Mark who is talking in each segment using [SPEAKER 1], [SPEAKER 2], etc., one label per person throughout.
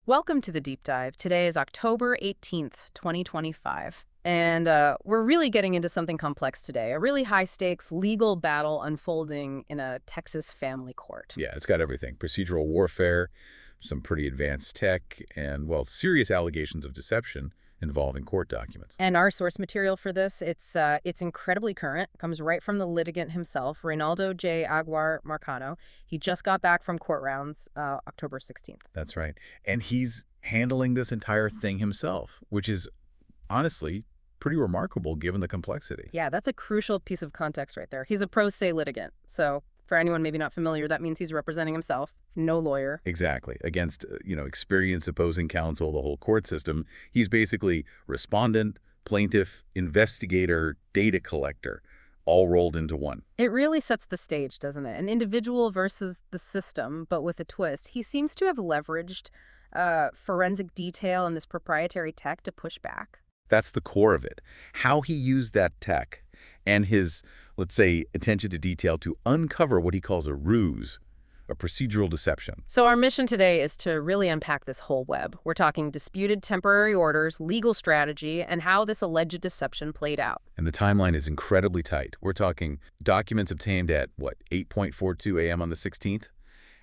[SPEAKER 1] Welcome to the deep dive. Today is October 18th, 2025. And we're really getting into something complex today, a really high-stakes legal battle unfolding in a Texas family court.
[SPEAKER 2] Yeah, it's got everything. Procedural warfare, some pretty advanced tech, and, well, serious allegations of deception involving court documents.
[SPEAKER 1] And our source material for this, it's incredibly current, comes right from the litigant himself, Reynaldo J. Aguiar Marcano. He just got back from court rounds October 16th.
[SPEAKER 2] That's right. And he's handling this entire thing himself, which is honestly pretty remarkable given the complexity.
[SPEAKER 1] Yeah, that's a crucial piece of context right there. He's a pro se litigant. So for anyone maybe not familiar, that means he's representing himself, no lawyer.
[SPEAKER 2] Exactly. Against, experienced opposing counsel, the whole court system. He's basically respondent, plaintiff, investigator, data collector, all rolled into one.
[SPEAKER 1] It really sets the stage, doesn't it? An individual versus the system, but with a twist. He seems to have leveraged forensic detail and this proprietary tech to push back.
[SPEAKER 2] That's the core of it. How he used that tech and his, let's say, attention to detail to uncover what he calls a ruse, a procedural deception.
[SPEAKER 1] So our mission today is to really unpack this whole web. We're talking disputed temporary orders, legal strategy, and how this alleged deception played out.
[SPEAKER 2] And the timeline is incredibly tight. We're talking documents obtained at, 8:42 a.m. on the 16th,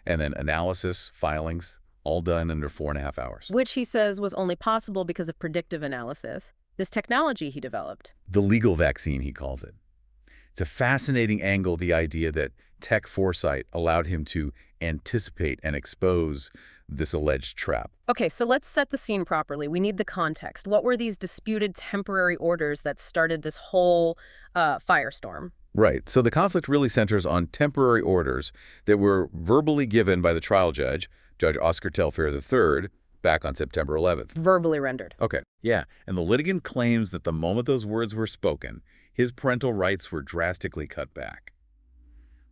[SPEAKER 2] and then analysis, filings, all done under 4.5 hours.
[SPEAKER 1] Which he says was only possible because of predictive analysis, this technology he developed.
[SPEAKER 2] The legal vaccine, he calls it. It's a fascinating angle, the idea that tech foresight allowed him to anticipate and expose this alleged trap.
[SPEAKER 1] Okay, so let's set the scene properly. We need the context. What were these disputed temporary orders that started this whole firestorm?
[SPEAKER 2] Right. So the conflict really centers on temporary orders that were verbally given by the trial judge, Judge Oscar Telfair III, back on September 11th.
[SPEAKER 1] Verbally rendered.
[SPEAKER 2] Okay. Yeah. And the litigant claims that the moment those words were spoken, his parental rights were drastically cut back.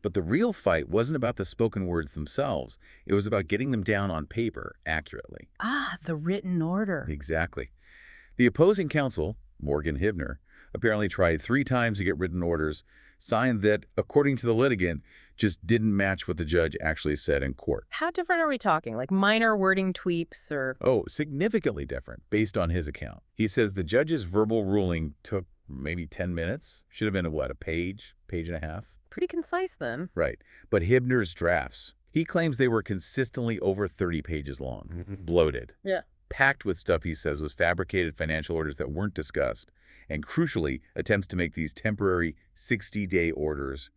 [SPEAKER 2] But the real fight wasn't about the spoken words themselves. It was about getting them down on paper accurately.
[SPEAKER 1] Ah, the written order.
[SPEAKER 2] Exactly. The opposing counsel, Morgan Hibner, apparently tried 3 times to get written orders, signed that, according to the litigant, just didn't match what the judge actually said in court.
[SPEAKER 1] How different are we talking? Like minor wording tweaks or...
[SPEAKER 2] Oh, significantly different, based on his account. He says the judge's verbal ruling took maybe 10 minutes. Should have been, a page and a half?
[SPEAKER 1] Pretty concise then.
[SPEAKER 2] Right. But Hibner's drafts, he claims they were consistently over 30 pages long, bloated.
[SPEAKER 1] Yeah.
[SPEAKER 2] Packed with stuff he says was fabricated financial orders that weren't discussed, and crucially, attempts to make these temporary 60-day orders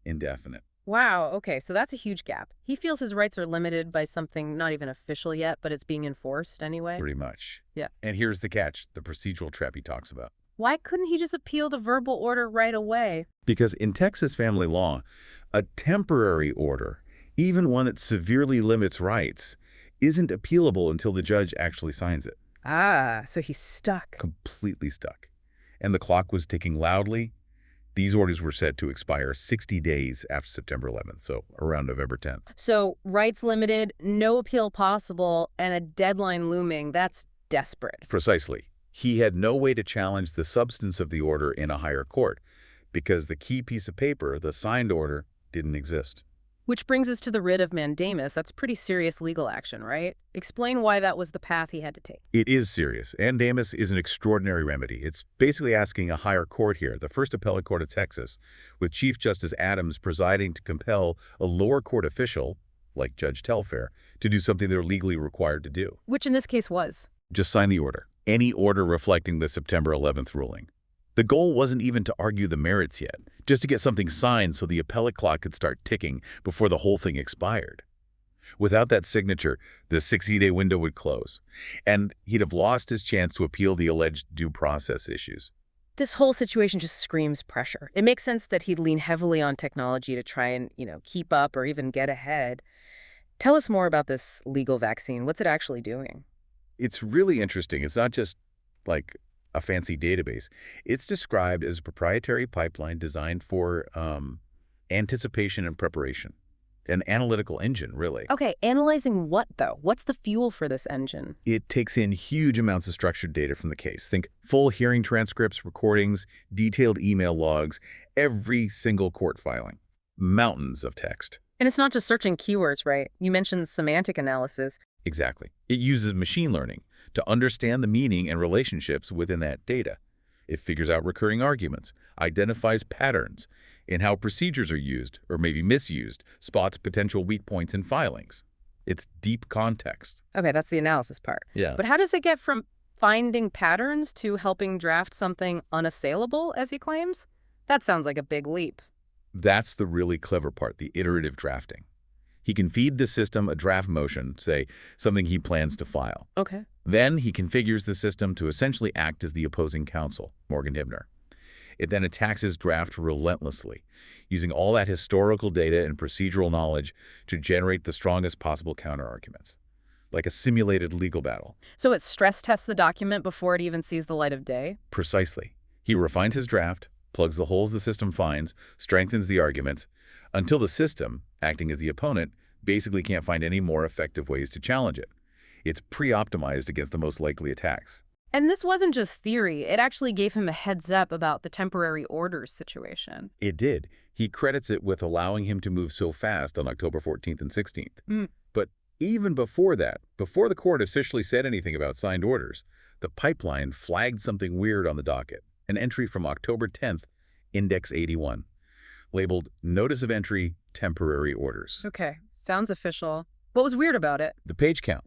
[SPEAKER 2] indefinite.
[SPEAKER 1] Wow, okay, so that's a huge gap. He feels his rights are limited by something not even official yet, but it's being enforced anyway.
[SPEAKER 2] Pretty much.
[SPEAKER 1] Yeah.
[SPEAKER 2] And here's the catch, the procedural trap he talks about.
[SPEAKER 1] Why couldn't he just appeal the verbal order right away?
[SPEAKER 2] Because in Texas family law, a temporary order, even one that severely limits rights, isn't appealable until the judge actually signs it.
[SPEAKER 1] Ah, so he's stuck.
[SPEAKER 2] Completely stuck. And the clock was ticking loudly. These orders were set to expire 60 days after September 11th, so around November 10th.
[SPEAKER 1] So rights limited, no appeal possible, and a deadline looming. That's desperate.
[SPEAKER 2] Precisely. He had no way to challenge the substance of the order in a higher court because the key piece of paper, the signed order, didn't exist.
[SPEAKER 1] Which brings us to the writ of mandamus. That's pretty serious legal action, right? Explain why that was the path he had to take.
[SPEAKER 2] It is serious. Mandamus is an extraordinary remedy. It's basically asking a higher court here, the First Appellate Court of Texas, with Chief Justice Adams presiding, to compel a lower court official, like Judge Telfair, to do something they're legally required to do.
[SPEAKER 1] Which in this case was?
[SPEAKER 2] Just sign the order. Any order reflecting the September 11th ruling. The goal wasn't even to argue the merits yet, just to get something signed so the appellate clock could start ticking before the whole thing expired. Without that signature, the 60-day window would close, and he'd have lost his chance to appeal the alleged due process issues.
[SPEAKER 1] This whole situation just screams pressure. It makes sense that he'd lean heavily on technology to try and, keep up or even get ahead. Tell us more about this legal vaccine. What's it actually doing?
[SPEAKER 2] It's really interesting. It's not just like a fancy database. It's described as a proprietary pipeline designed for anticipation and preparation. An analytical engine, really.
[SPEAKER 1] Okay, analyzing what, though? What's the fuel for this engine?
[SPEAKER 2] It takes in huge amounts of structured data from the case. Think full hearing transcripts, recordings, detailed email logs, every single court filing. Mountains of text.
[SPEAKER 1] And it's not just searching keywords, right? You mentioned semantic analysis.
[SPEAKER 2] Exactly. It uses machine learning to understand the meaning and relationships within that data. It figures out recurring arguments, identifies patterns in how procedures are used or maybe misused, spots potential weak points in filings. It's deep context.
[SPEAKER 1] Okay, that's the analysis part.
[SPEAKER 2] Yeah.
[SPEAKER 1] But how does it get from finding patterns to helping draft something unassailable, as he claims? That sounds like a big leap.
[SPEAKER 2] That's the really clever part, the iterative drafting. He can feed the system a draft motion, say, something he plans to file.
[SPEAKER 1] Okay.
[SPEAKER 2] Then he configures the system to essentially act as the opposing counsel, Morgan Hibner. It then attacks his draft relentlessly, using all that historical data and procedural knowledge to generate the strongest possible counterarguments, like a simulated legal battle.
[SPEAKER 1] So it stress tests the document before it even sees the light of day?
[SPEAKER 2] Precisely. He refines his draft, plugs the holes the system finds, strengthens the arguments, until the system, acting as the opponent, basically can't find any more effective ways to challenge it. It's pre-optimized against the most likely attacks.
[SPEAKER 1] And this wasn't just theory. It actually gave him a heads up about the temporary orders situation.
[SPEAKER 2] It did. He credits it with allowing him to move so fast on October 14th and 16th. But even before that, before the court officially said anything about signed orders, the pipeline flagged something weird on the docket, an entry from October 10th, Index 81, labeled Notice of Entry, Temporary Orders.
[SPEAKER 1] Okay, sounds official. What was weird about it?
[SPEAKER 2] The page count.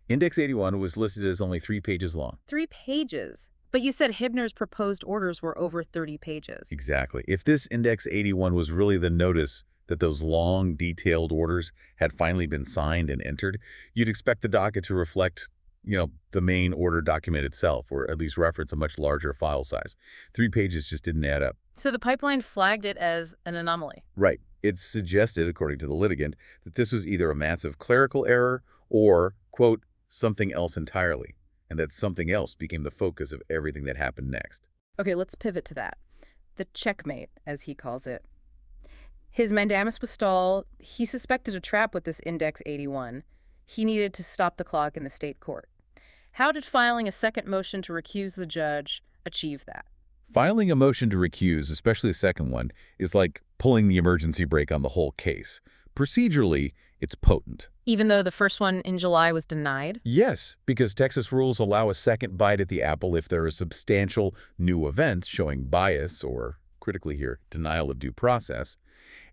[SPEAKER 2] Index 81 was listed as only 3 pages long.
[SPEAKER 1] 3 pages. But you said Hibner's proposed orders were over 30 pages.
[SPEAKER 2] Exactly. If this Index 81 was really the notice that those long, detailed orders had finally been signed and entered, you'd expect the docket to reflect, the main order document itself, or at least reference a much larger file size. 3 pages just didn't add up.
[SPEAKER 1] So the pipeline flagged it as an anomaly.
[SPEAKER 2] Right. It suggested, according to the litigant, that this was either a massive clerical error or, quote, something else entirely, and that something else became the focus of everything that happened next.
[SPEAKER 1] Okay, let's pivot to that. The checkmate, as he calls it. His mandamus was stalled. He suspected a trap with this Index 81. He needed to stop the clock in the state court. How did filing a second motion to recuse the judge achieve that?
[SPEAKER 2] Filing a motion to recuse, especially a second one, is like pulling the emergency brake on the whole case. Procedurally, it's potent.
[SPEAKER 1] Even though the first one in July was denied?
[SPEAKER 2] Yes, because Texas rules allow a second bite at the apple if there are substantial new events showing bias or, critically here, denial of due process.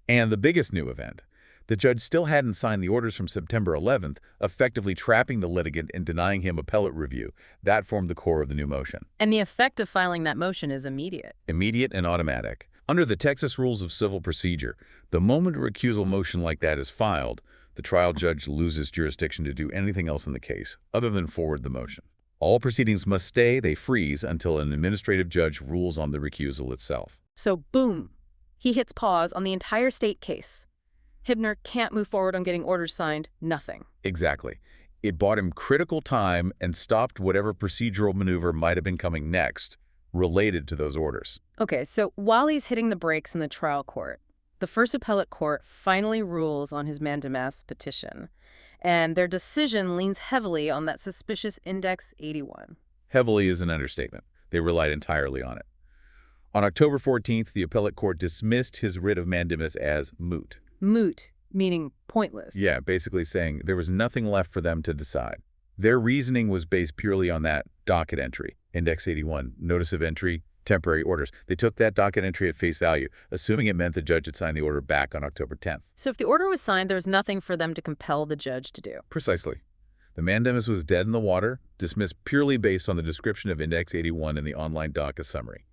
[SPEAKER 2] And the biggest new event, the judge still hadn't signed the orders from September 11th, effectively trapping the litigant and denying him appellate review. That formed the core of the new motion.
[SPEAKER 1] And the effect of filing that motion is immediate.
[SPEAKER 2] Immediate and automatic. Under the Texas Rules of Civil Procedure, the moment a recusal motion like that is filed, the trial judge loses jurisdiction to do anything else in the case, other than forward the motion. All proceedings must stay, they freeze, until an administrative judge rules on the recusal itself.
[SPEAKER 1] So, boom, he hits pause on the entire state case. Hibner can't move forward on getting orders signed, nothing.
[SPEAKER 2] Exactly. It bought him critical time and stopped whatever procedural maneuver might have been coming next, related to those orders.
[SPEAKER 1] Okay, so while he's hitting the brakes in the trial court, the First Appellate Court finally rules on his mandamus petition, and their decision leans heavily on that suspicious Index 81.
[SPEAKER 2] Heavily is an understatement. They relied entirely on it. On October 14th, the appellate court dismissed his writ of mandamus as moot.
[SPEAKER 1] Moot, meaning pointless.
[SPEAKER 2] Yeah, basically saying there was nothing left for them to decide. Their reasoning was based purely on that docket entry, Index 81, Notice of Entry, Temporary Orders. They took that docket entry at face value, assuming it meant the judge had signed the order back on October 10th.
[SPEAKER 1] So if the order was signed, there was nothing for them to compel the judge to do.
[SPEAKER 2] Precisely. The mandamus was dead in the water, dismissed purely based on the description of Index 81 in the online docket summary.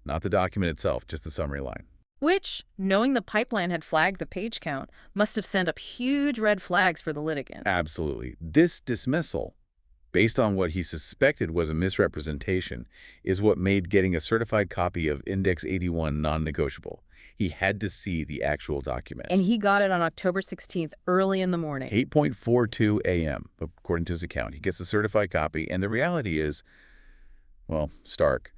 [SPEAKER 2] Not the document itself, just the summary line.
[SPEAKER 1] Which, knowing the pipeline had flagged the page count, must have sent up huge red flags for the litigant.
[SPEAKER 2] Absolutely. This dismissal, based on what he suspected was a misrepresentation, is what made getting a certified copy of Index 81 non-negotiable. He had to see the actual document.
[SPEAKER 1] And he got it on October 16th, early in the morning.
[SPEAKER 2] 8:42 a.m., according to his account. He gets the certified copy, and the reality is, well, stark.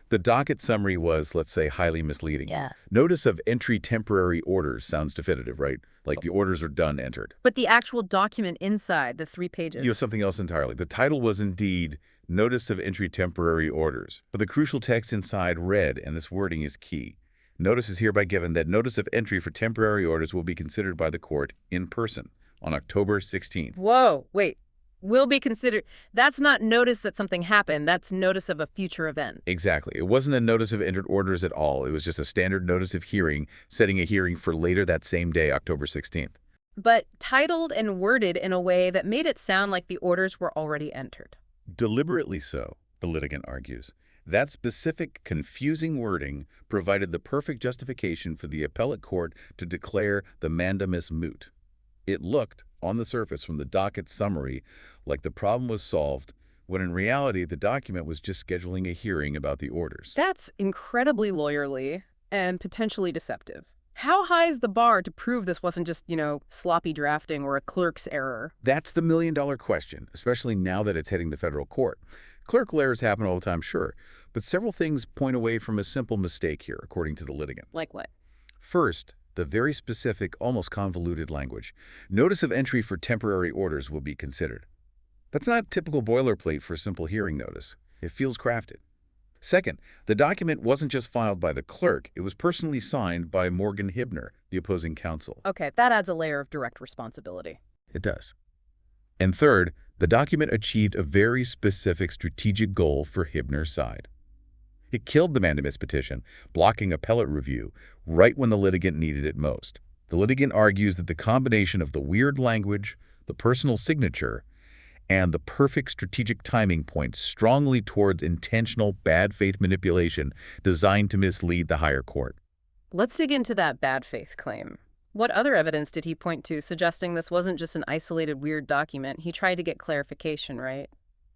[SPEAKER 2] The docket summary was, let's say, highly misleading.
[SPEAKER 1] Yeah.
[SPEAKER 2] Notice of Entry Temporary Orders sounds definitive, right? Like the orders are done entered.
[SPEAKER 1] But the actual document inside, the 3 pages.
[SPEAKER 2] You have something else entirely. The title was indeed Notice of Entry Temporary Orders, but the crucial text inside read, and this wording is key. Notice is hereby given that notice of entry for temporary orders will be considered by the court in person on October 16th.
[SPEAKER 1] Whoa, wait. Will be considered. That's not notice that something happened. That's notice of a future event.
[SPEAKER 2] Exactly. It wasn't a notice of entered orders at all. It was just a standard notice of hearing, setting a hearing for later that same day, October 16th.
[SPEAKER 1] But titled and worded in a way that made it sound like the orders were already entered.
[SPEAKER 2] Deliberately so, the litigant argues. That specific, confusing wording provided the perfect justification for the appellate court to declare the mandamus moot. It looked, on the surface from the docket summary, like the problem was solved, when in reality the document was just scheduling a hearing about the orders.
[SPEAKER 1] That's incredibly lawyerly and potentially deceptive. How high is the bar to prove this wasn't just, sloppy drafting or a clerk's error?
[SPEAKER 2] That's the million-dollar question, especially now that it's heading the federal court. Clerical errors happen all the time, sure, but several things point away from a simple mistake here, according to the litigant.
[SPEAKER 1] Like what?
[SPEAKER 2] First, the very specific, almost convoluted language. Notice of entry for temporary orders will be considered. That's not typical boilerplate for a simple hearing notice. It feels crafted. Second, the document wasn't just filed by the clerk, it was personally signed by Morgan Hibner, the opposing counsel.
[SPEAKER 1] Okay, that adds a layer of direct responsibility.
[SPEAKER 2] It does. And third, the document achieved a very specific strategic goal for Hibner's side. It killed the mandamus petition, blocking appellate review right when the litigant needed it most. The litigant argues that the combination of the weird language, the personal signature, and the perfect strategic timing points strongly towards intentional bad faith manipulation designed to mislead the higher court.
[SPEAKER 1] Let's dig into that bad faith claim. What other evidence did he point to suggesting this wasn't just an isolated weird document? He tried to get clarification, right?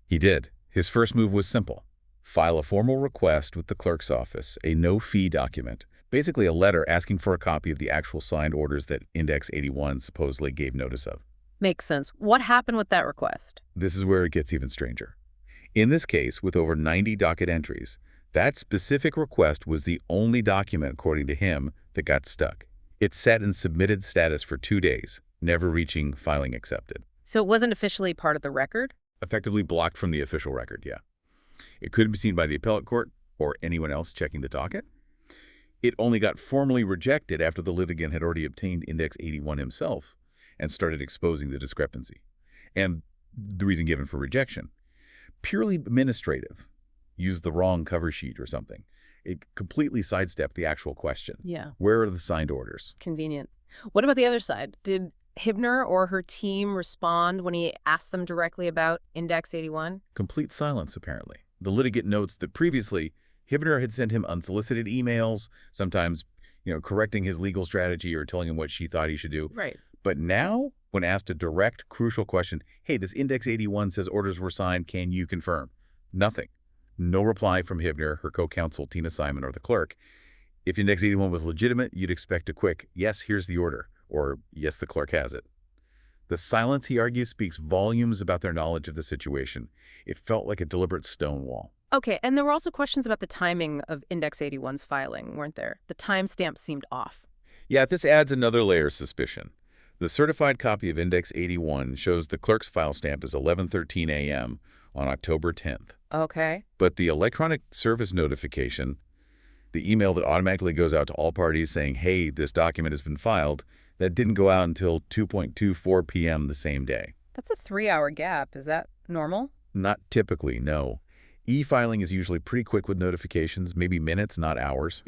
[SPEAKER 2] He did. His first move was simple. File a formal request with the clerk's office, a no-fee document, basically a letter asking for a copy of the actual signed orders that Index 81 supposedly gave notice of.
[SPEAKER 1] Makes sense. What happened with that request?
[SPEAKER 2] This is where it gets even stranger. In this case, with over 90 docket entries, that specific request was the only document, according to him, that got stuck. It sat in submitted status for 2 days, never reaching filing accepted.
[SPEAKER 1] So it wasn't officially part of the record?
[SPEAKER 2] Effectively blocked from the official record, yeah. It couldn't be seen by the appellate court or anyone else checking the docket. It only got formally rejected after the litigant had already obtained Index 81 himself and started exposing the discrepancy. And the reason given for rejection, purely administrative, used the wrong cover sheet or something. It completely sidestepped the actual question.
[SPEAKER 1] Yeah.
[SPEAKER 2] Where are the signed orders?
[SPEAKER 1] Convenient. What about the other side? Did Hibner or her team respond when he asked them directly about Index 81?
[SPEAKER 2] Complete silence, apparently. The litigant notes that previously, Hibner had sent him unsolicited emails, sometimes, correcting his legal strategy or telling him what she thought he should do.
[SPEAKER 1] Right.
[SPEAKER 2] But now, when asked a direct, crucial question, hey, this Index 81 says orders were signed, can you confirm? Nothing. No reply from Hibner, her co-counsel Tina Simon, or the clerk. If Index 81 was legitimate, you'd expect a quick, yes, here's the order, or yes, the clerk has it. The silence, he argues, speaks volumes about their knowledge of the situation. It felt like a deliberate stonewall.
[SPEAKER 1] Okay, and there were also questions about the timing of Index 81's filing, weren't there? The timestamp seemed off.
[SPEAKER 2] Yeah, this adds another layer of suspicion. The certified copy of Index 81 shows the clerk's file stamped as 11:13 a.m. on October 10th.
[SPEAKER 1] Okay.
[SPEAKER 2] But the electronic service notification, the email that automatically goes out to all parties saying, hey, this document has been filed, that didn't go out until 2:24 p.m. the same day.
[SPEAKER 1] That's a 3-hour gap. Is that normal?
[SPEAKER 2] Not typically, no. E-filing is usually pretty quick with notifications, maybe minutes, not hours.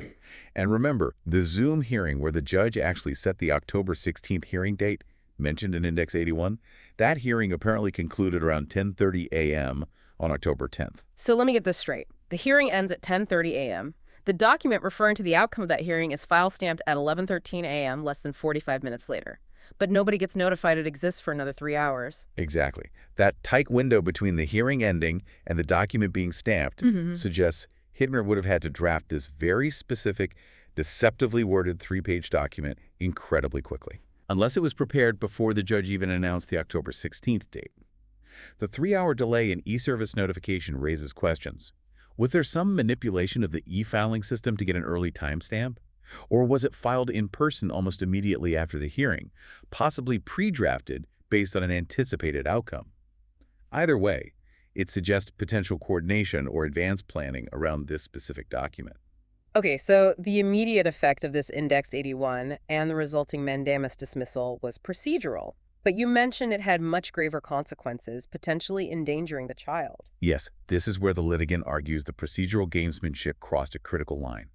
[SPEAKER 2] And remember, the Zoom hearing where the judge actually set the October 16th hearing date, mentioned in Index 81, that hearing apparently concluded around 10:30 a.m. on October 10th.
[SPEAKER 1] So let me get this straight. The hearing ends at 10:30 a.m. The document referring to the outcome of that hearing is file stamped at 11:13 a.m., less than 45 minutes later. But nobody gets notified it exists for another 3 hours.
[SPEAKER 2] Exactly. That tight window between the hearing ending and the document being stamped suggests Hibner would have had to draft this very specific, deceptively worded 3-page document incredibly quickly, unless it was prepared before the judge even announced the October 16th date. The 3-hour delay in e-service notification raises questions. Was there some manipulation of the e-filing system to get an early timestamp? Or was it filed in person almost immediately after the hearing, possibly pre-drafted based on an anticipated outcome? Either way, it suggests potential coordination or advanced planning around this specific document.
[SPEAKER 1] Okay, so the immediate effect of this Index 81 and the resulting mandamus dismissal was procedural. But you mentioned it had much graver consequences, potentially endangering the child.
[SPEAKER 2] Yes, this is where the litigant argues the procedural gamesmanship crossed a critical line.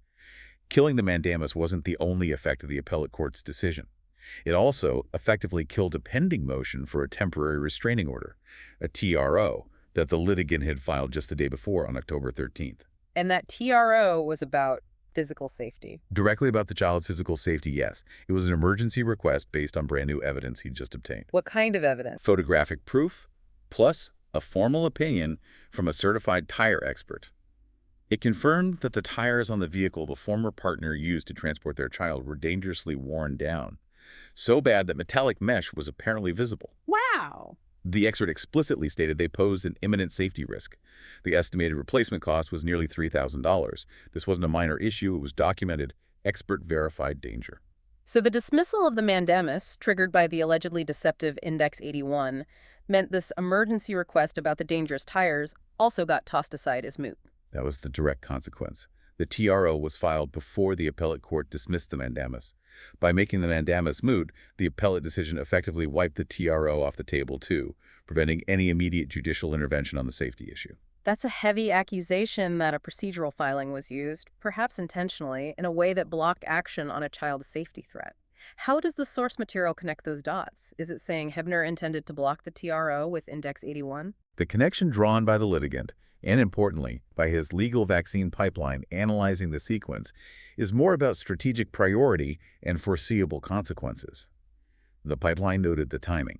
[SPEAKER 2] Killing the mandamus wasn't the only effect of the appellate court's decision. It also effectively killed a pending motion for a temporary restraining order, a TRO, that the litigant had filed just the day before on October 13th.
[SPEAKER 1] And that TRO was about physical safety.
[SPEAKER 2] Directly about the child's physical safety, yes. It was an emergency request based on brand new evidence he'd just obtained.
[SPEAKER 1] What kind of evidence?
[SPEAKER 2] Photographic proof, plus a formal opinion from a certified tire expert. It confirmed that the tires on the vehicle the former partner used to transport their child were dangerously worn down, so bad that metallic mesh was apparently visible.
[SPEAKER 1] Wow.
[SPEAKER 2] The expert explicitly stated they posed an imminent safety risk. The estimated replacement cost was nearly $3,000. This wasn't a minor issue. It was documented, expert-verified danger.
[SPEAKER 1] So the dismissal of the mandamus, triggered by the allegedly deceptive Index 81, meant this emergency request about the dangerous tires also got tossed aside as moot.
[SPEAKER 2] That was the direct consequence. The TRO was filed before the appellate court dismissed the mandamus. By making the mandamus moot, the appellate decision effectively wiped the TRO off the table too, preventing any immediate judicial intervention on the safety issue.
[SPEAKER 1] That's a heavy accusation that a procedural filing was used, perhaps intentionally, in a way that blocked action on a child's safety threat. How does the source material connect those dots? Is it saying Hibner intended to block the TRO with Index 81?
[SPEAKER 2] The connection drawn by the litigant, and importantly, by his legal vaccine pipeline analyzing the sequence, is more about strategic priority and foreseeable consequences. The pipeline noted the timing.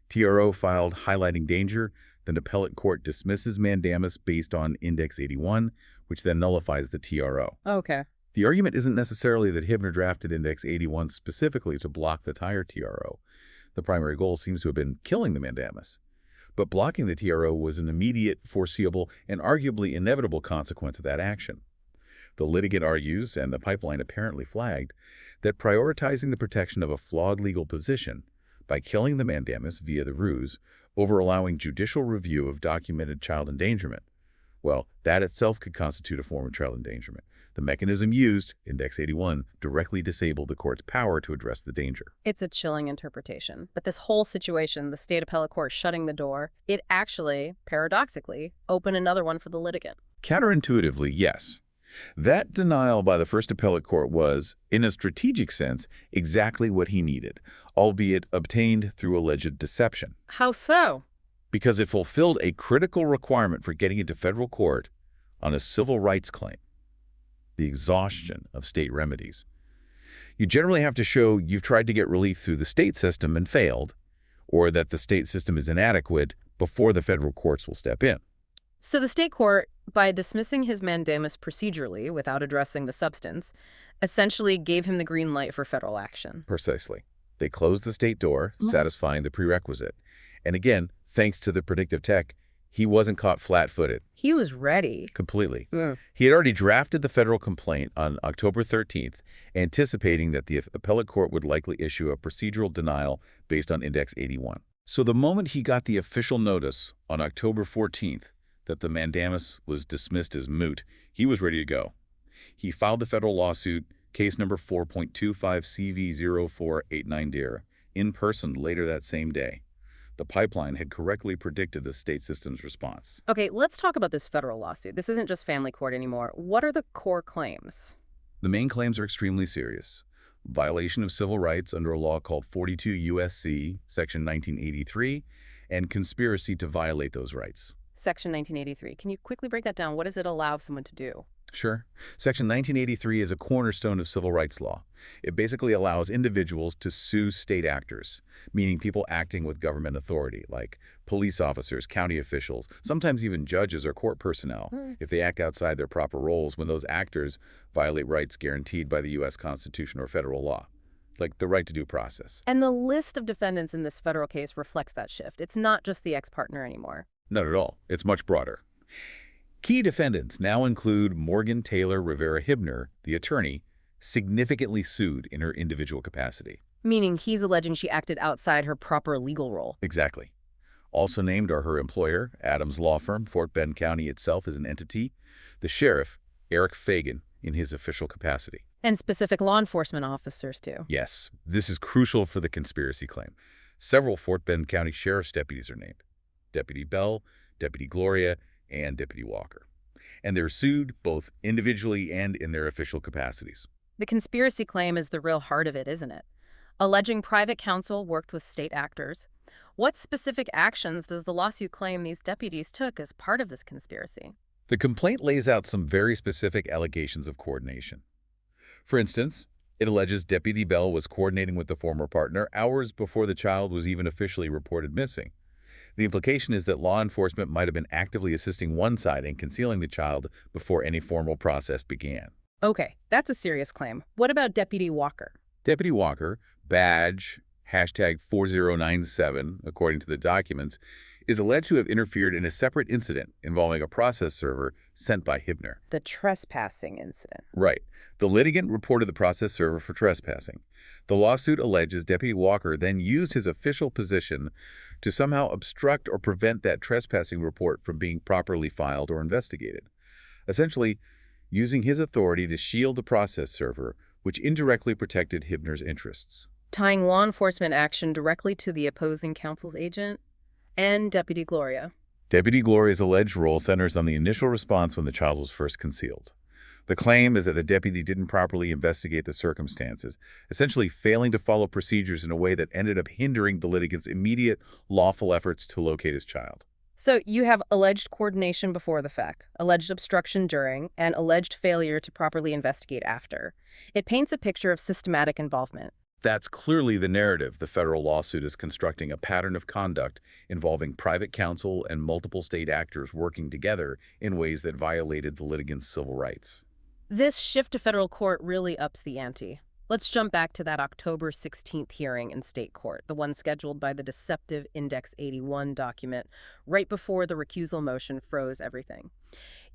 [SPEAKER 2] TRO filed highlighting danger, then appellate court dismisses mandamus based on Index 81, which then nullifies the TRO.
[SPEAKER 1] Okay.
[SPEAKER 2] The argument isn't necessarily that Hibner drafted Index 81 specifically to block the tire TRO. The primary goal seems to have been killing the mandamus. But blocking the TRO was an immediate, foreseeable, and arguably inevitable consequence of that action. The litigant argues, and the pipeline apparently flagged, that prioritizing the protection of a flawed legal position by killing the mandamus via the ruse over allowing judicial review of documented child endangerment, well, that itself could constitute a form of child endangerment. The mechanism used, Index 81, directly disabled the court's power to address the danger.
[SPEAKER 1] It's a chilling interpretation. But this whole situation, the state appellate court shutting the door, it actually, paradoxically, opened another one for the litigant.
[SPEAKER 2] Counterintuitively, yes. That denial by the first appellate court was, in a strategic sense, exactly what he needed, albeit obtained through alleged deception.
[SPEAKER 1] How so?
[SPEAKER 2] Because it fulfilled a critical requirement for getting into federal court on a civil rights claim: the exhaustion of state remedies. You generally have to show you've tried to get relief through the state system and failed, or that the state system is inadequate before the federal courts will step in.
[SPEAKER 1] So the state court, by dismissing his mandamus procedurally without addressing the substance, essentially gave him the green light for federal action.
[SPEAKER 2] Precisely. They closed the state door, satisfying the prerequisite. And again, thanks to the predictive tech, he wasn't caught flat-footed.
[SPEAKER 1] He was ready.
[SPEAKER 2] Completely. He had already drafted the federal complaint on October 13th, anticipating that the appellate court would likely issue a procedural denial based on Index 81. So the moment he got the official notice on October 14th that the mandamus was dismissed as moot, he was ready to go. He filed the federal lawsuit, case number 4.25CV0489-DIR, in person later that same day. The pipeline had correctly predicted the state system's response.
[SPEAKER 1] Okay, let's talk about this federal lawsuit. This isn't just family court anymore. What are the core claims?
[SPEAKER 2] The main claims are extremely serious. Violation of civil rights under a law called 42 U.S.C. Section 1983, and conspiracy to violate those rights.
[SPEAKER 1] Section 1983. Can you quickly break that down? What does it allow someone to do?
[SPEAKER 2] Sure. Section 1983 is a cornerstone of civil rights law. It basically allows individuals to sue state actors, meaning people acting with government authority, like police officers, county officials, sometimes even judges or court personnel, if they act outside their proper roles when those actors violate rights guaranteed by the U.S. Constitution or federal law, like the right to due process.
[SPEAKER 1] And the list of defendants in this federal case reflects that shift. It's not just the ex-partner anymore.
[SPEAKER 2] Not at all. It's much broader. Key defendants now include Morgan Taylor Rivera Hibner, the attorney, significantly sued in her individual capacity.
[SPEAKER 1] Meaning he's alleging she acted outside her proper legal role.
[SPEAKER 2] Exactly. Also named are her employer, Adams Law Firm, Fort Bend County itself as an entity, the sheriff, Eric Fagan, in his official capacity.
[SPEAKER 1] And specific law enforcement officers, too.
[SPEAKER 2] Yes, this is crucial for the conspiracy claim. Several Fort Bend County Sheriff's deputies are named: Deputy Bell, Deputy Gloria, and Deputy Walker. And they're sued both individually and in their official capacities.
[SPEAKER 1] The conspiracy claim is the real heart of it, isn't it? Alleging private counsel worked with state actors. What specific actions does the lawsuit claim these deputies took as part of this conspiracy?
[SPEAKER 2] The complaint lays out some very specific allegations of coordination. For instance, it alleges Deputy Bell was coordinating with the former partner hours before the child was even officially reported missing. The implication is that law enforcement might have been actively assisting one side in concealing the child before any formal process began.
[SPEAKER 1] Okay, that's a serious claim. What about Deputy Walker?
[SPEAKER 2] Deputy Walker, badge #4097, according to the documents, is alleged to have interfered in a separate incident involving a process server sent by Hibner.
[SPEAKER 1] The trespassing incident.
[SPEAKER 2] Right. The litigant reported the process server for trespassing. The lawsuit alleges Deputy Walker then used his official position to somehow obstruct or prevent that trespassing report from being properly filed or investigated, essentially using his authority to shield the process server, which indirectly protected Hibner's interests.
[SPEAKER 1] Tying law enforcement action directly to the opposing counsel's agent and Deputy Gloria.
[SPEAKER 2] Deputy Gloria's alleged role centers on the initial response when the child was first concealed. The claim is that the deputy didn't properly investigate the circumstances, essentially failing to follow procedures in a way that ended up hindering the litigant's immediate, lawful efforts to locate his child.
[SPEAKER 1] So you have alleged coordination before the fact, alleged obstruction during, and alleged failure to properly investigate after. It paints a picture of systematic involvement.
[SPEAKER 2] That's clearly the narrative. The federal lawsuit is constructing a pattern of conduct involving private counsel and multiple state actors working together in ways that violated the litigant's civil rights.
[SPEAKER 1] This shift to federal court really ups the ante. Let's jump back to that October 16th hearing in state court, the one scheduled by the deceptive Index 81 document right before the recusal motion froze everything.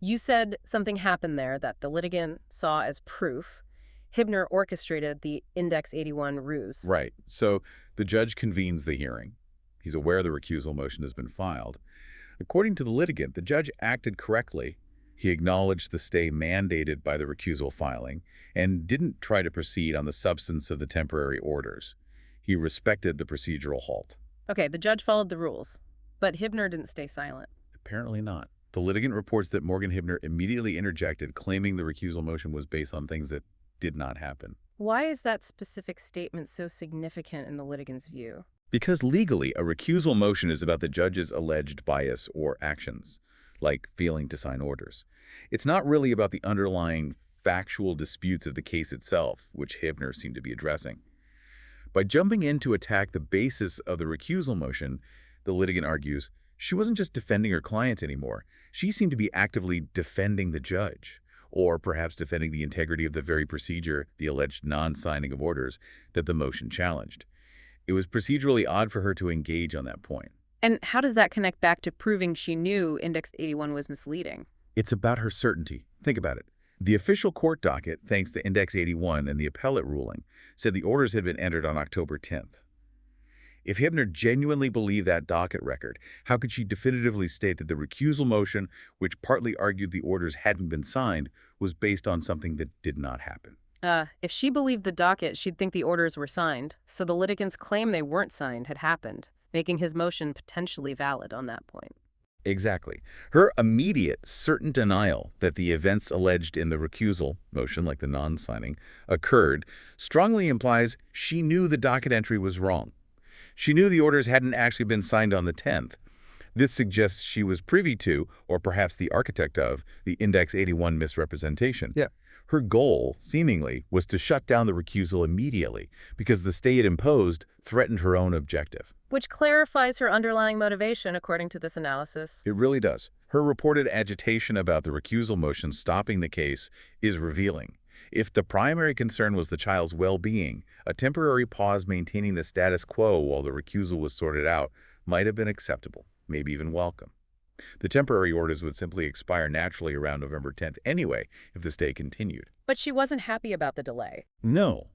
[SPEAKER 1] You said something happened there that the litigant saw as proof. Hibner orchestrated the Index 81 ruse.
[SPEAKER 2] Right. So the judge convenes the hearing. He's aware the recusal motion has been filed. According to the litigant, the judge acted correctly. He acknowledged the stay mandated by the recusal filing and didn't try to proceed on the substance of the temporary orders. He respected the procedural halt.
[SPEAKER 1] Okay, the judge followed the rules, but Hibner didn't stay silent.
[SPEAKER 2] Apparently not. The litigant reports that Morgan Hibner immediately interjected, claiming the recusal motion was based on things that did not happen.
[SPEAKER 1] Why is that specific statement so significant in the litigant's view?
[SPEAKER 2] Because legally, a recusal motion is about the judge's alleged bias or actions, like failing to sign orders. It's not really about the underlying factual disputes of the case itself, which Hibner seemed to be addressing. By jumping in to attack the basis of the recusal motion, the litigant argues, she wasn't just defending her client anymore. She seemed to be actively defending the judge, or perhaps defending the integrity of the very procedure, the alleged non-signing of orders, that the motion challenged. It was procedurally odd for her to engage on that point.
[SPEAKER 1] And how does that connect back to proving she knew Index 81 was misleading?
[SPEAKER 2] It's about her certainty. Think about it. The official court docket, thanks to Index 81 and the appellate ruling, said the orders had been entered on October 10th. If Hibner genuinely believed that docket record, how could she definitively state that the recusal motion, which partly argued the orders hadn't been signed, was based on something that did not happen?
[SPEAKER 1] If she believed the docket, she'd think the orders were signed, so the litigant's claim they weren't signed had happened, making his motion potentially valid on that point.
[SPEAKER 2] Exactly. Her immediate, certain denial that the events alleged in the recusal motion, like the non-signing, occurred, strongly implies she knew the docket entry was wrong. She knew the orders hadn't actually been signed on the 10th. This suggests she was privy to, or perhaps the architect of, the Index 81 misrepresentation.
[SPEAKER 3] Yeah.
[SPEAKER 2] Her goal, seemingly, was to shut down the recusal immediately because the stay it imposed threatened her own objective.
[SPEAKER 1] Which clarifies her underlying motivation, according to this analysis.
[SPEAKER 2] It really does. Her reported agitation about the recusal motion stopping the case is revealing. If the primary concern was the child's well-being, a temporary pause maintaining the status quo while the recusal was sorted out might have been acceptable, maybe even welcome. The temporary orders would simply expire naturally around November 10th anyway if the stay continued.
[SPEAKER 1] But she wasn't happy about the delay.
[SPEAKER 2] No.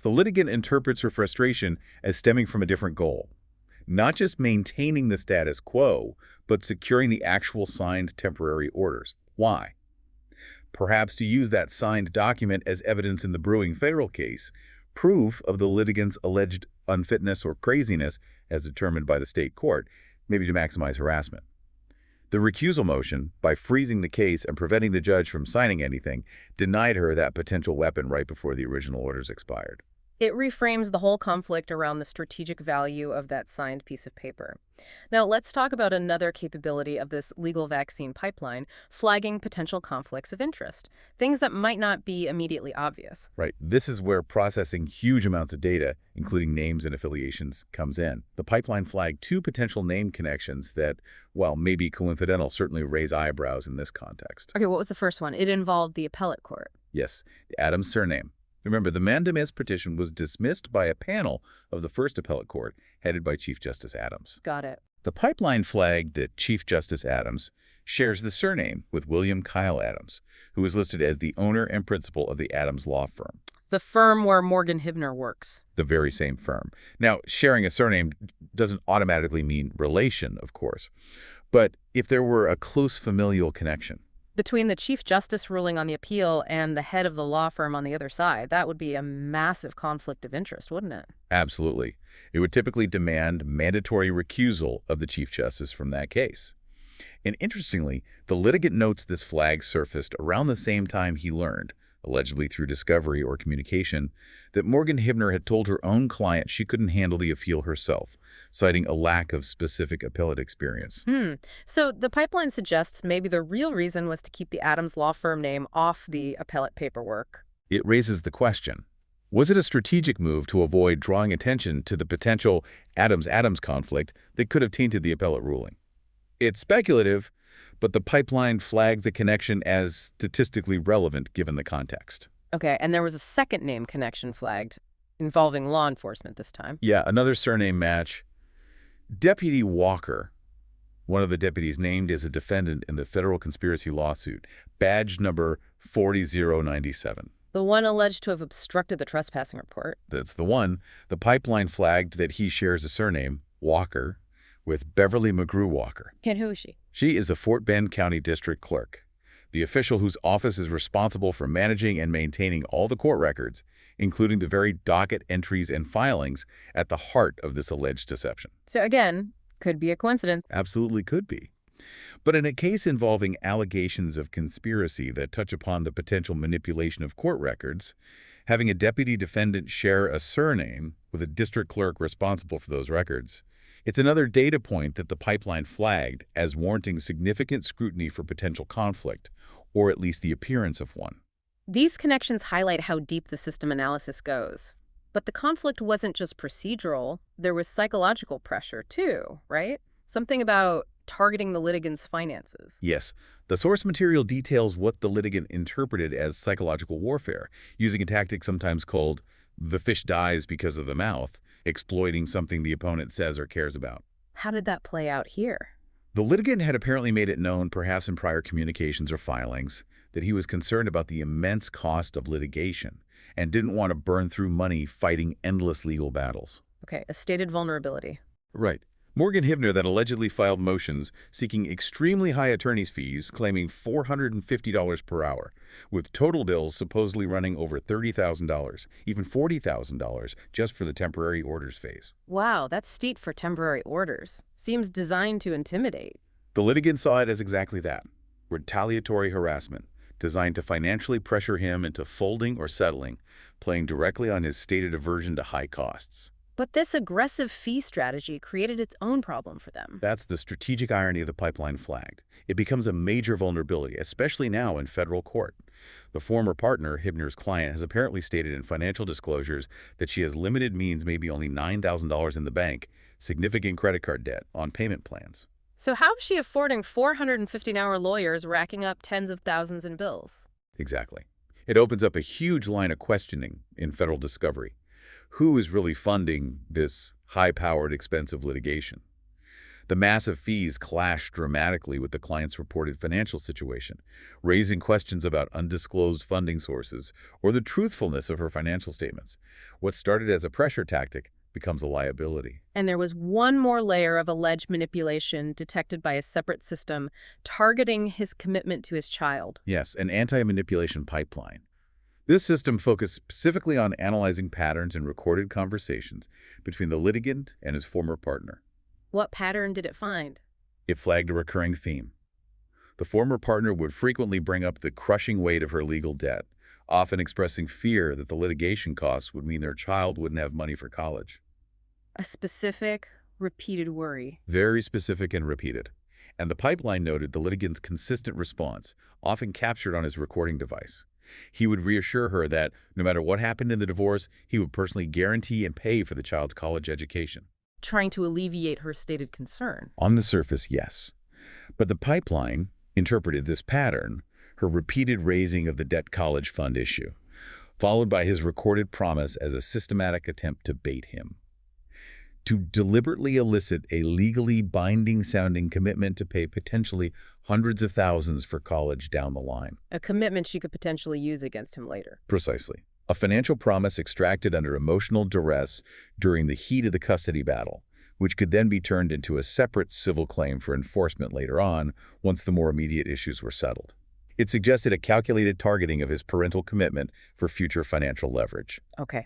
[SPEAKER 2] The litigant interprets her frustration as stemming from a different goal. Not just maintaining the status quo, but securing the actual signed temporary orders. Why? Perhaps to use that signed document as evidence in the brewing federal case, proof of the litigant's alleged unfitness or craziness, as determined by the state court, maybe to maximize harassment. The recusal motion, by freezing the case and preventing the judge from signing anything, denied her that potential weapon right before the original orders expired.
[SPEAKER 1] It reframes the whole conflict around the strategic value of that signed piece of paper. Now, let's talk about another capability of this legal vaccine pipeline, flagging potential conflicts of interest, things that might not be immediately obvious.
[SPEAKER 2] Right. This is where processing huge amounts of data, including names and affiliations, comes in. The pipeline flagged two potential name connections that, while maybe coincidental, certainly raise eyebrows in this context.
[SPEAKER 1] Okay, what was the first one? It involved the appellate court.
[SPEAKER 2] Yes, the Adams surname. Remember, the mandamus petition was dismissed by a panel of the first appellate court, headed by Chief Justice Adams.
[SPEAKER 1] Got it.
[SPEAKER 2] The pipeline flagged that Chief Justice Adams shares the surname with William Kyle Adams, who is listed as the owner and principal of the Adams law firm.
[SPEAKER 1] The firm where Morgan Hibner works.
[SPEAKER 2] The very same firm. Now, sharing a surname doesn't automatically mean relation, of course. But if there were a close familial connection,
[SPEAKER 1] Between the Chief Justice ruling on the appeal and the head of the law firm on the other side, that would be a massive conflict of interest, wouldn't it?
[SPEAKER 2] absolutely, it would typically demand mandatory recusal of the Chief Justice from that case. And interestingly, the litigant notes this flag surfaced around the same time he learned, allegedly through discovery or communication, that Morgan Hibner had told her own client she couldn't handle the appeal herself, citing a lack of specific appellate experience.
[SPEAKER 1] So the pipeline suggests maybe the real reason was to keep the Adams law firm name off the appellate paperwork.
[SPEAKER 2] It raises the question, was it a strategic move to avoid drawing attention to the potential Adams-Adams conflict that could have tainted the appellate ruling? It's speculative, but the pipeline flagged the connection as statistically relevant given the context.
[SPEAKER 1] Okay, and there was a second name connection flagged, involving law enforcement this time.
[SPEAKER 2] Yeah, another surname match. Deputy Walker, one of the deputies named as a defendant in the federal conspiracy lawsuit, badge number 40097.
[SPEAKER 1] The one alleged to have obstructed the trespassing report.
[SPEAKER 2] That's the one. The pipeline flagged that he shares a surname, Walker, with Beverly McGrew Walker.
[SPEAKER 1] And who is she?
[SPEAKER 2] She is the Fort Bend County District Clerk, the official whose office is responsible for managing and maintaining all the court records, including the very docket entries and filings at the heart of this alleged deception.
[SPEAKER 1] So again, could be a coincidence.
[SPEAKER 2] Absolutely could be. But in a case involving allegations of conspiracy that touch upon the potential manipulation of court records, having a deputy defendant share a surname with a district clerk responsible for those records, it's another data point that the pipeline flagged as warranting significant scrutiny for potential conflict, or at least the appearance of one.
[SPEAKER 1] These connections highlight how deep the system analysis goes. But the conflict wasn't just procedural, there was psychological pressure too, right? Something about targeting the litigant's finances.
[SPEAKER 2] Yes, the source material details what the litigant interpreted as psychological warfare, using a tactic sometimes called the fish dies because of the mouth, exploiting something the opponent says or cares about.
[SPEAKER 1] How did that play out here?
[SPEAKER 2] The litigant had apparently made it known, perhaps in prior communications or filings, that he was concerned about the immense cost of litigation and didn't want to burn through money fighting endless legal battles.
[SPEAKER 1] Okay, a stated vulnerability.
[SPEAKER 2] Right. Morgan Hibner then allegedly filed motions seeking extremely high attorney's fees, claiming $450 per hour, with total bills supposedly running over $30,000, even $40,000 just for the temporary orders phase.
[SPEAKER 1] Wow, that's steep for temporary orders. Seems designed to intimidate.
[SPEAKER 2] The litigant saw it as exactly that, retaliatory harassment, designed to financially pressure him into folding or settling, playing directly on his stated aversion to high costs.
[SPEAKER 1] But this aggressive fee strategy created its own problem for them.
[SPEAKER 2] That's the strategic irony of the pipeline flagged. It becomes a major vulnerability, especially now in federal court. The former partner, Hibner's client, has apparently stated in financial disclosures that she has limited means, maybe only $9,000 in the bank, significant credit card debt, on payment plans.
[SPEAKER 1] So how is she affording 450-hour lawyers racking up tens of thousands in bills?
[SPEAKER 2] Exactly. It opens up a huge line of questioning in federal discovery. Who is really funding this high-powered, expensive litigation? The massive fees clash dramatically with the client's reported financial situation, raising questions about undisclosed funding sources or the truthfulness of her financial statements. What started as a pressure tactic becomes a liability.
[SPEAKER 1] And there was one more layer of alleged manipulation detected by a separate system, targeting his commitment to his child.
[SPEAKER 2] Yes, an anti-manipulation pipeline. This system focused specifically on analyzing patterns in recorded conversations between the litigant and his former partner.
[SPEAKER 1] What pattern did it find?
[SPEAKER 2] It flagged a recurring theme. The former partner would frequently bring up the crushing weight of her legal debt, often expressing fear that the litigation costs would mean their child wouldn't have money for college.
[SPEAKER 1] A specific, repeated worry.
[SPEAKER 2] Very specific and repeated. And the pipeline noted the litigant's consistent response, often captured on his recording device. He would reassure her that no matter what happened in the divorce, he would personally guarantee and pay for the child's college education.
[SPEAKER 1] Trying to alleviate her stated concern.
[SPEAKER 2] On the surface, yes. But the pipeline interpreted this pattern, her repeated raising of the debt college fund issue, followed by his recorded promise as a systematic attempt to bait him. To deliberately elicit a legally binding-sounding commitment to pay potentially hundreds of thousands for college down the line.
[SPEAKER 1] A commitment she could potentially use against him later.
[SPEAKER 2] Precisely. A financial promise extracted under emotional duress during the heat of the custody battle, which could then be turned into a separate civil claim for enforcement later on once the more immediate issues were settled. It suggested a calculated targeting of his parental commitment for future financial leverage.
[SPEAKER 1] Okay.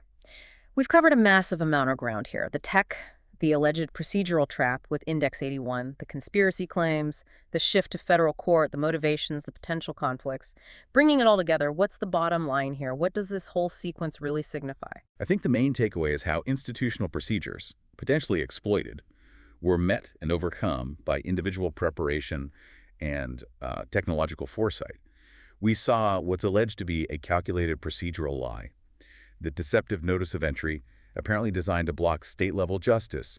[SPEAKER 1] We've covered a massive amount of ground here. The tech, the alleged procedural trap with Index 81, the conspiracy claims, the shift to federal court, the motivations, the potential conflicts. Bringing it all together, what's the bottom line here? What does this whole sequence really signify?
[SPEAKER 2] I think the main takeaway is how institutional procedures, potentially exploited, were met and overcome by individual preparation and technological foresight. We saw what's alleged to be a calculated procedural lie, the deceptive notice of entry, apparently designed to block state-level justice,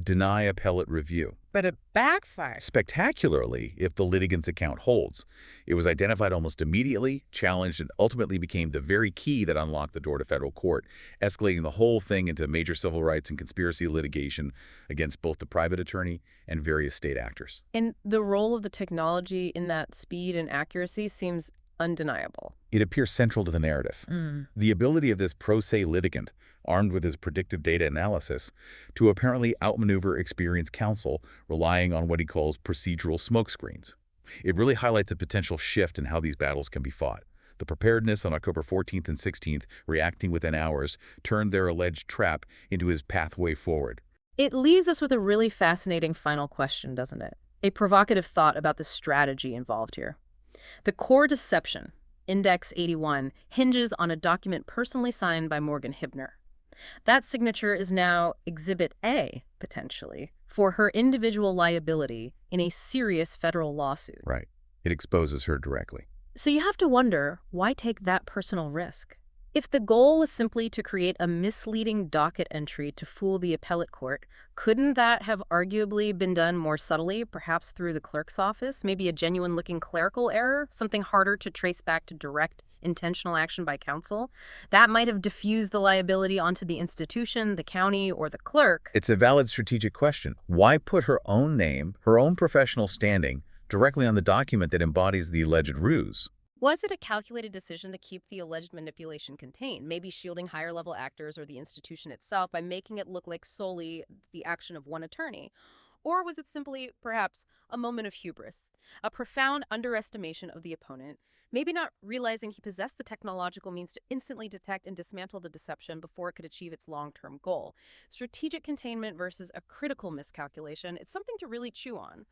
[SPEAKER 2] deny appellate review.
[SPEAKER 1] But it backfired.
[SPEAKER 2] Spectacularly, if the litigant's account holds. It was identified almost immediately, challenged, and ultimately became the very key that unlocked the door to federal court, escalating the whole thing into major civil rights and conspiracy litigation against both the private attorney and various state actors.
[SPEAKER 1] And the role of the technology in that speed and accuracy seems undeniable.
[SPEAKER 2] It appears central to the narrative. The ability of this pro se litigant, armed with his predictive data analysis, to apparently outmaneuver experienced counsel, relying on what he calls procedural smokescreens. It really highlights a potential shift in how these battles can be fought. The preparedness on October 14th and 16th, reacting within hours, turned their alleged trap into his pathway forward.
[SPEAKER 1] It leaves us with a really fascinating final question, doesn't it? A provocative thought about the strategy involved here. The core deception, Index 81, hinges on a document personally signed by Morgan Hibner. That signature is now Exhibit A, potentially, for her individual liability in a serious federal lawsuit.
[SPEAKER 2] Right. It exposes her directly.
[SPEAKER 1] So you have to wonder, why take that personal risk? If the goal was simply to create a misleading docket entry to fool the appellate court, couldn't that have arguably been done more subtly, perhaps through the clerk's office? Maybe a genuine-looking clerical error, something harder to trace back to direct, intentional action by counsel? That might have diffused the liability onto the institution, the county, or the clerk.
[SPEAKER 2] It's a valid strategic question. Why put her own name, her own professional standing, directly on the document that embodies the alleged ruse?
[SPEAKER 1] Was it a calculated decision to keep the alleged manipulation contained, maybe shielding higher-level actors or the institution itself by making it look like solely the action of one attorney? Or was it simply, perhaps, a moment of hubris, a profound underestimation of the opponent, maybe not realizing he possessed the technological means to instantly detect and dismantle the deception before it could achieve its long-term goal? Strategic containment versus a critical miscalculation, it's something to really chew on.